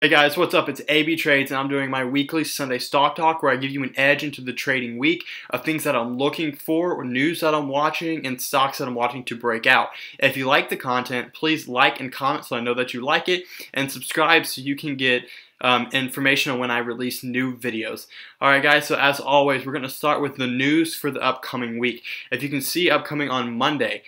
Hey guys, what's up? It's AB Trades, and I'm doing my weekly Sunday stock talk where I give you an edge into the trading week of things that I'm looking for, or news that I'm watching, and stocks that I'm watching to break out. If you like the content, please like and comment so I know that you like it, and subscribe so you can get information on when I release new videos. Alright guys, so as always, we're going to start with the news for the upcoming week. If you can see, upcoming on Monday,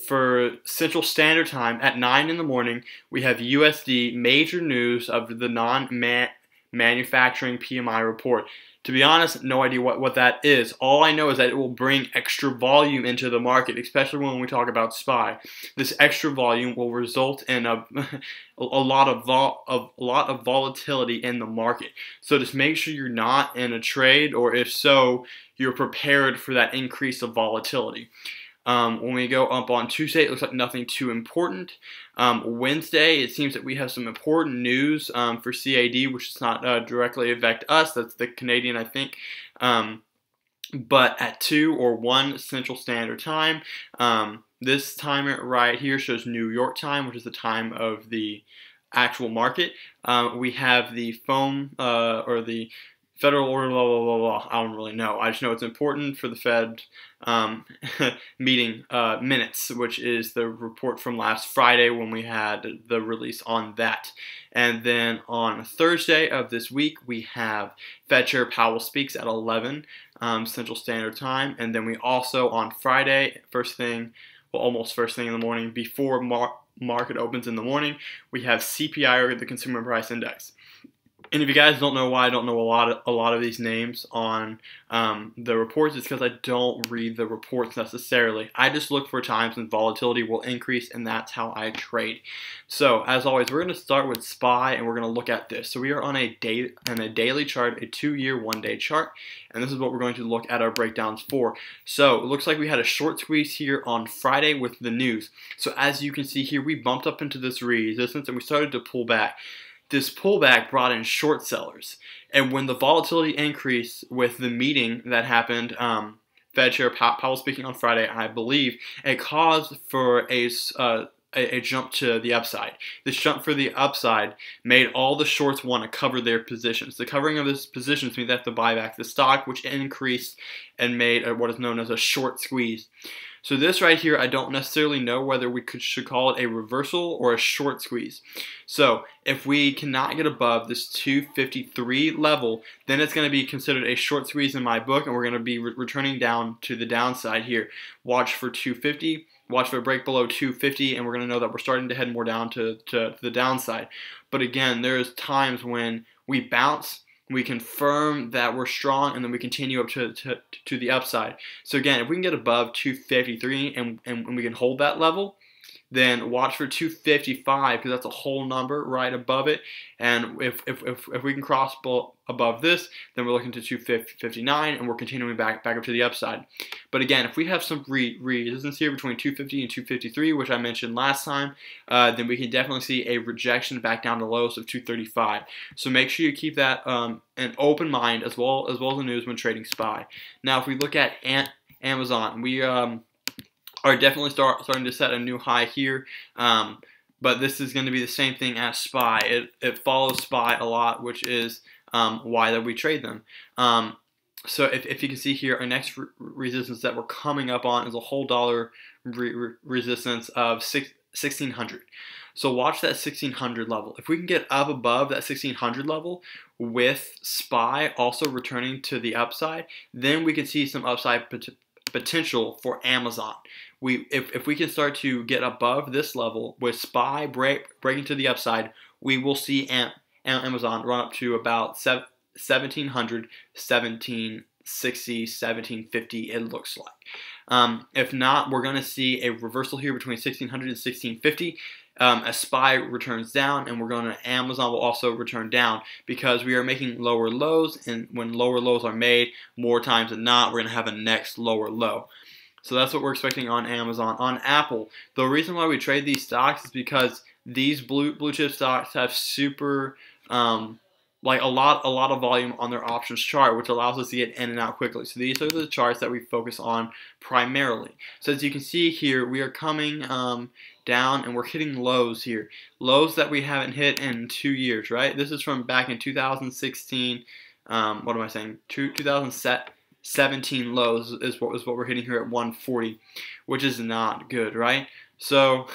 for Central Standard Time at 9 in the morning, we have USD major news of the non-manufacturing PMI report. To be honest, no idea what that is. All I know is that it will bring extra volume into the market, especially when we talk about SPY. This extra volume will result in a lot of volatility in the market. So just make sure you're not in a trade, or if so, you're prepared for that increase of volatility. When we go up on Tuesday, it looks like nothing too important. Wednesday, it seems that we have some important news for CAD, which does not directly affect us. That's the Canadian, I think. But at 2 or 1 Central Standard Time, this timer right here shows New York time, which is the time of the actual market. We have the FOM, or the Federal order, blah, blah, blah, blah. I don't really know. I just know it's important for the Fed meeting minutes, which is the report from last Friday when we had the release on that. And then on Thursday of this week, we have Fed Chair Powell speaks at 11 Central Standard Time. And then we also on Friday, almost first thing in the morning, before market opens in the morning, we have CPI, or the Consumer Price Index. And if you guys don't know why I don't know a lot of these names on the reports, it's because I don't read the reports necessarily. I just look for times when volatility will increase, and that's how I trade. So as always, we're going to start with SPY, and we're going to look at this. So we are on a daily chart, a 2-year, 1-day chart, and this is what we're going to look at our breakdowns for. So it looks like we had a short squeeze here on Friday with the news. So as you can see here, we bumped up into this resistance, and we started to pull back. This pullback brought in short sellers, and when the volatility increased with the meeting that happened, Fed Chair Powell speaking on Friday, I believe, it caused for a jump to the upside. This jump for the upside made all the shorts want to cover their positions. The covering of these positions means they have to buy back the stock, which increased and made what is known as a short squeeze. So this right here, I don't necessarily know whether we should call it a reversal or a short squeeze. So if we cannot get above this 253 level, then it's going to be considered a short squeeze in my book, and we're going to be returning down to the downside here. Watch for 250. Watch for a break below 250, and we're going to know that we're starting to head more down to the downside. But again, there's times when we bounce, we confirm that we're strong, and then we continue up to the upside. So again, if we can get above 253 and we can hold that level, then watch for 255, because that's a whole number right above it. And if we can cross above this, then we're looking to 259, and we're continuing back up to the upside. But again, if we have some resistance here between 250 and 253, which I mentioned last time, then we can definitely see a rejection back down to lows of 235. So make sure you keep that an open mind as well as the news when trading SPY. Now, if we look at Amazon, we are definitely starting to set a new high here, but this is going to be the same thing as SPY. It follows SPY a lot, which is why that we trade them. So if you can see here, our next resistance that we're coming up on is a whole dollar resistance of 1600. So watch that 1600 level. If we can get up above that 1600 level with SPY also returning to the upside, then we can see some upside potential for Amazon. If we can start to get above this level with SPY breaking to the upside, we will see Amazon run up to about 1700, 1760, 1750, it looks like. If not, we're going to see a reversal here between 1600 and 1650. As SPY returns down, and Amazon will also return down, because we are making lower lows, and when lower lows are made, more times than not, we're going to have a next lower low. So that's what we're expecting on Amazon. On Apple, the reason why we trade these stocks is because these blue chip stocks have super like a lot of volume on their options chart, which allows us to get in and out quickly. So these are the charts that we focus on primarily. So as you can see here, we are coming down, and we're hitting lows here. Lows that we haven't hit in 2 years, right? This is from back in 2016. What am I saying? 2017 lows is what we're hitting here at 140, which is not good, right? So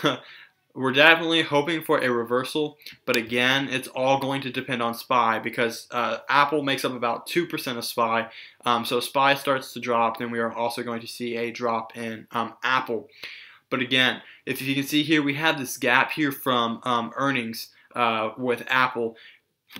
we're definitely hoping for a reversal, but again, it's all going to depend on SPY because Apple makes up about 2% of SPY. So SPY starts to drop, then we are also going to see a drop in Apple. But again, if you can see here, we have this gap here from earnings with Apple.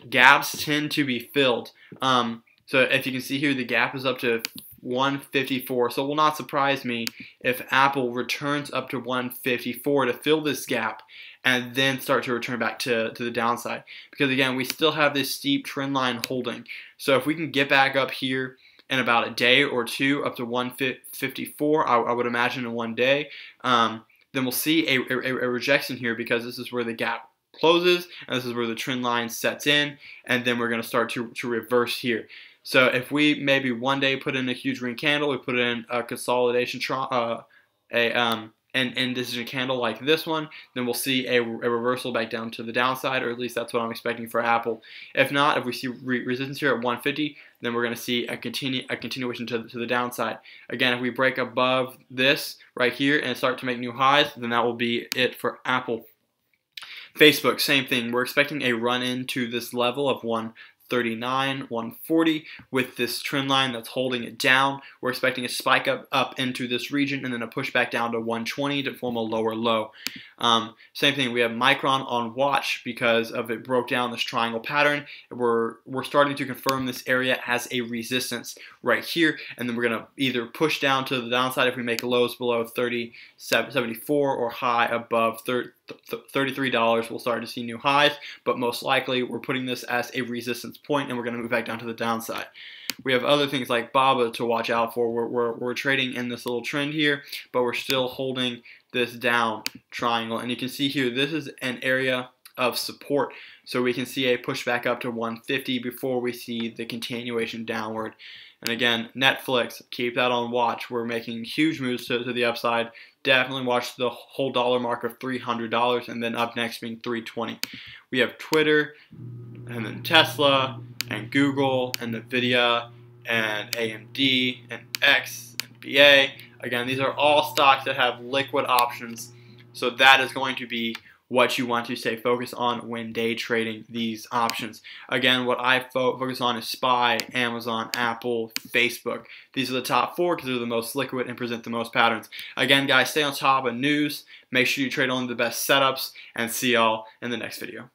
Gaps tend to be filled. So if you can see here, the gap is up to 154. So it will not surprise me if Apple returns up to 154 to fill this gap and then start to return back to the downside. Because again, we still have this steep trend line holding. So if we can get back up here in about a day or two up to 154, I would imagine in 1 day, then we'll see a rejection here because this is where the gap closes and this is where the trend line sets in, and then we're going to start to reverse here. So if we maybe 1 day put in a huge green candle, we put in a consolidation indecision candle like this one, then we'll see a reversal back down to the downside, or at least that's what I'm expecting for Apple. If not, if we see resistance here at 150, then we're going to see a continuation to the downside. Again, if we break above this right here and start to make new highs, then that will be it for Apple. Facebook, same thing. We're expecting a run into this level of 139, 140 with this trend line that's holding it down. We're expecting a spike up into this region and then a push back down to 120 to form a lower low. Same thing, we have Micron on watch because of it broke down this triangle pattern. We're starting to confirm this area has a resistance right here, and then we're going to either push down to the downside if we make lows below 30.74 or high above $33. We'll start to see new highs, but most likely we're putting this as a resistance point and we're going to move back down to the downside. We have other things like BABA to watch out for. We're trading in this little trend here, but we're still holding this down triangle, and you can see here this is an area of support, so we can see a pushback up to 150 before we see the continuation downward. And again, Netflix, keep that on watch. We're making huge moves to the upside. Definitely watch the whole dollar mark of $300, and then up next being 320. We have Twitter, and then Tesla, and Google, and Nvidia, and AMD, and X, and BA. Again, these are all stocks that have liquid options, so that is going to be what you want to stay focused on when day trading these options. Again, what I focus on is SPY, Amazon, Apple, Facebook. These are the top 4 because they're the most liquid and present the most patterns. Again, guys, stay on top of news. Make sure you trade only the best setups, and see y'all in the next video.